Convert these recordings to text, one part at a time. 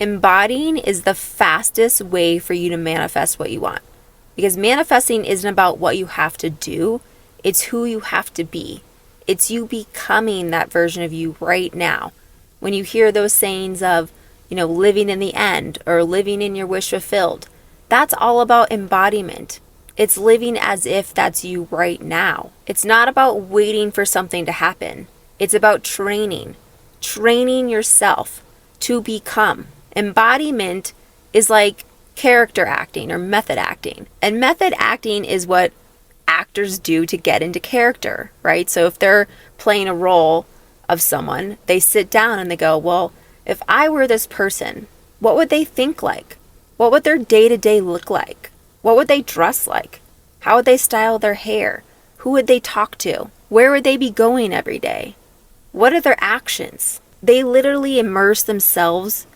Embodying is the fastest way for you to manifest what you want. Because manifesting isn't about what you have to do, it's who you have to be. It's you becoming that version of you right now. When you hear those sayings of, living in the end or living in your wish fulfilled, that's all about embodiment. It's living as if that's you right now. It's not about waiting for something to happen. It's about training yourself to become. Embodiment is like character acting or method acting. And method acting is what actors do to get into character, right? So if they're playing a role of someone, they sit down and they go, well, if I were this person, what would they think like? What would their day-to-day look like? What would they dress like? How would they style their hair? Who would they talk to? Where would they be going every day? What are their actions? They literally immerse themselves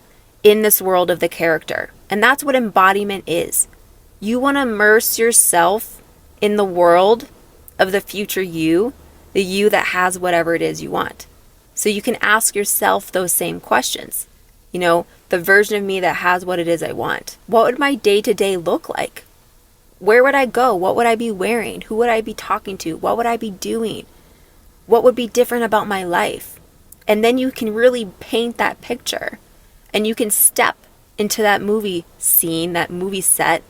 in this world of the character. And that's what embodiment is. You want to immerse yourself in the world of the future you, the you that has whatever it is you want. So you can ask yourself those same questions. The version of me that has what it is I want. What would my day-to-day look like? Where would I go? What would I be wearing? Who would I be talking to? What would I be doing? What would be different about my life? And then you can really paint that picture. And you can step into that movie scene, that movie set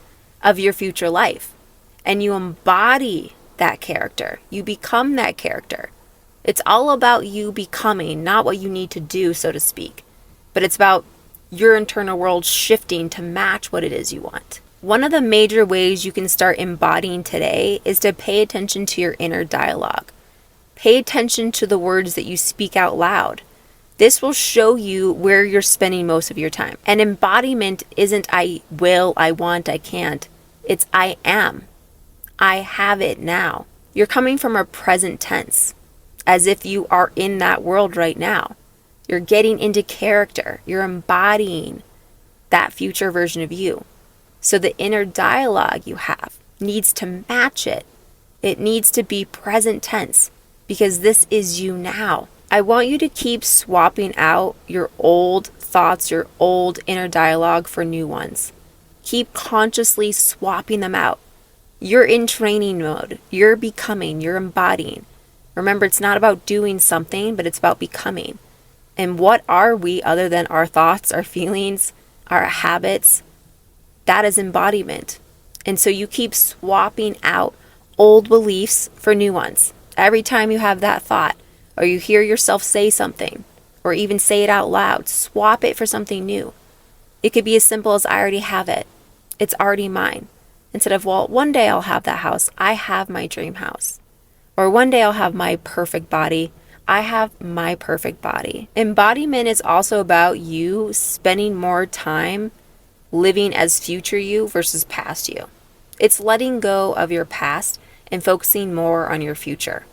of your future life. And you embody that character. You become that character. It's all about you becoming, not what you need to do, so to speak. But it's about your internal world shifting to match what it is you want. One of the major ways you can start embodying today is to pay attention to your inner dialogue. Pay attention to the words that you speak out loud. This will show you where you're spending most of your time. And embodiment isn't I will, I want, I can't. It's I am. I have it now. You're coming from a present tense, as if you are in that world right now. You're getting into character. You're embodying that future version of you. So the inner dialogue you have needs to match it. It needs to be present tense because this is you now. I want you to keep swapping out your old thoughts, your old inner dialogue for new ones. Keep consciously swapping them out. You're in training mode. You're becoming, you're embodying. Remember, it's not about doing something, but it's about becoming. And what are we other than our thoughts, our feelings, our habits? That is embodiment. And so you keep swapping out old beliefs for new ones. Every time you have that thought, or you hear yourself say something, or even say it out loud, swap it for something new. It could be as simple as I already have it. It's already mine. Instead of, well, one day I'll have that house. I have my dream house. Or one day I'll have my perfect body. I have my perfect body. Embodiment is also about you spending more time living as future you versus past you. It's letting go of your past and focusing more on your future.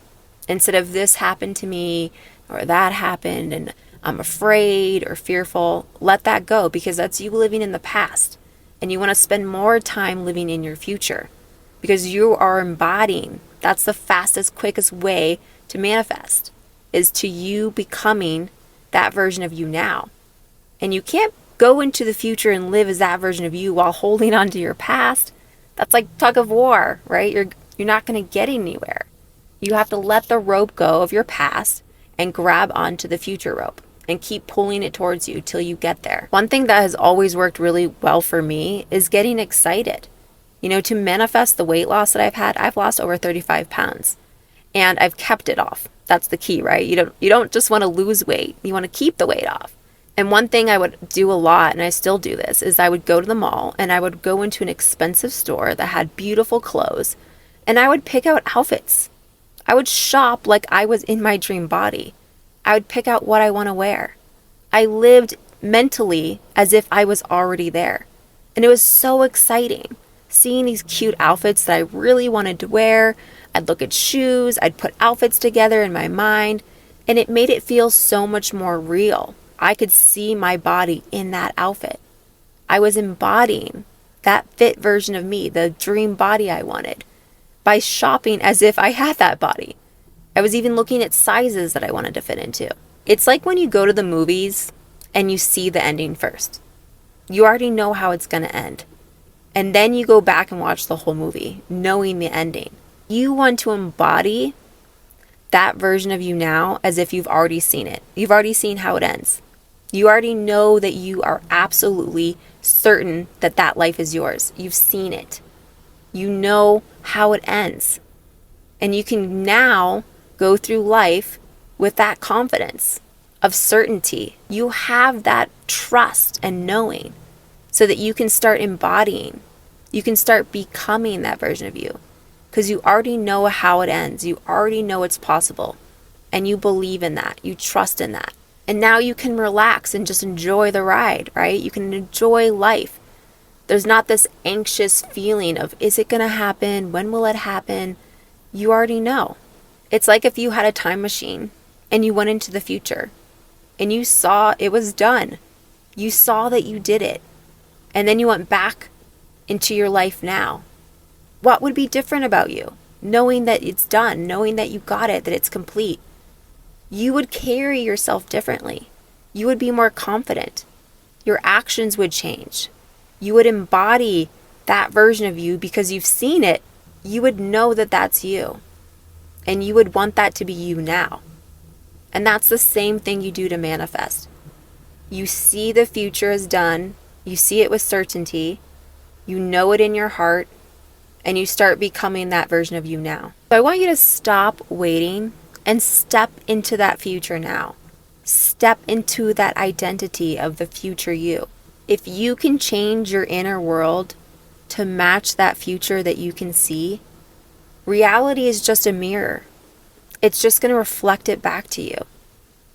Instead of this happened to me or that happened and I'm afraid or fearful, let that go because that's you living in the past. And you want to spend more time living in your future because you are embodying. That's the fastest, quickest way to manifest is to you becoming that version of you now. And you can't go into the future and live as that version of you while holding on to your past. That's like tug of war, right? You're not going to get anywhere. You have to let the rope go of your past and grab onto the future rope and keep pulling it towards you till you get there. One thing that has always worked really well for me is getting excited. To manifest the weight loss that I've had, I've lost over 35 pounds and I've kept it off. That's the key, right? You don't just want to lose weight. You want to keep the weight off. And one thing I would do a lot, and I still do this, is I would go to the mall and I would go into an expensive store that had beautiful clothes and I would pick out outfits. I would shop like I was in my dream body. I would pick out what I want to wear. I lived mentally as if I was already there. And it was so exciting seeing these cute outfits that I really wanted to wear. I'd look at shoes, I'd put outfits together in my mind, and it made it feel so much more real. I could see my body in that outfit. I was embodying that fit version of me, the dream body I wanted, by shopping as if I had that body. I was even looking at sizes that I wanted to fit into. It's like when you go to the movies and you see the ending first. You already know how it's going to end. And then you go back and watch the whole movie, knowing the ending. You want to embody that version of you now as if you've already seen it. You've already seen how it ends. You already know that you are absolutely certain that that life is yours. You've seen it. You know how it ends. And you can now go through life with that confidence of certainty. You have that trust and knowing so that you can start embodying. You can start becoming that version of you because you already know how it ends. You already know it's possible and you believe in that. You trust in that. And now you can relax and just enjoy the ride, right? You can enjoy life. There's not this anxious feeling of, is it going to happen? When will it happen? You already know. It's like if you had a time machine and you went into the future and you saw it was done. You saw that you did it. And then you went back into your life now. What would be different about you? Knowing that it's done, knowing that you got it, that it's complete. You would carry yourself differently. You would be more confident. Your actions would change. You would embody that version of you because you've seen it. You would know that that's you. And you would want that to be you now. And that's the same thing you do to manifest. You see the future is done. You see it with certainty. You know it in your heart. And you start becoming that version of you now. So I want you to stop waiting and step into that future now. Step into that identity of the future you. If you can change your inner world to match that future that you can see, reality is just a mirror. It's just going to reflect it back to you.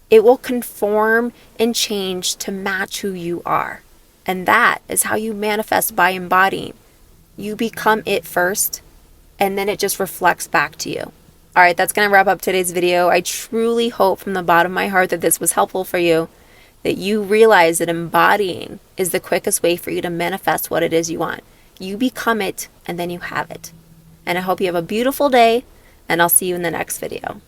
It will conform and change to match who you are. And that is how you manifest by embodying. You become it first, and then it just reflects back to you. All right, that's going to wrap up today's video. I truly hope from the bottom of my heart that this was helpful for you, that you realize that embodying is the quickest way for you to manifest what it is you want. You become it, and then you have it. And I hope you have a beautiful day, and I'll see you in the next video.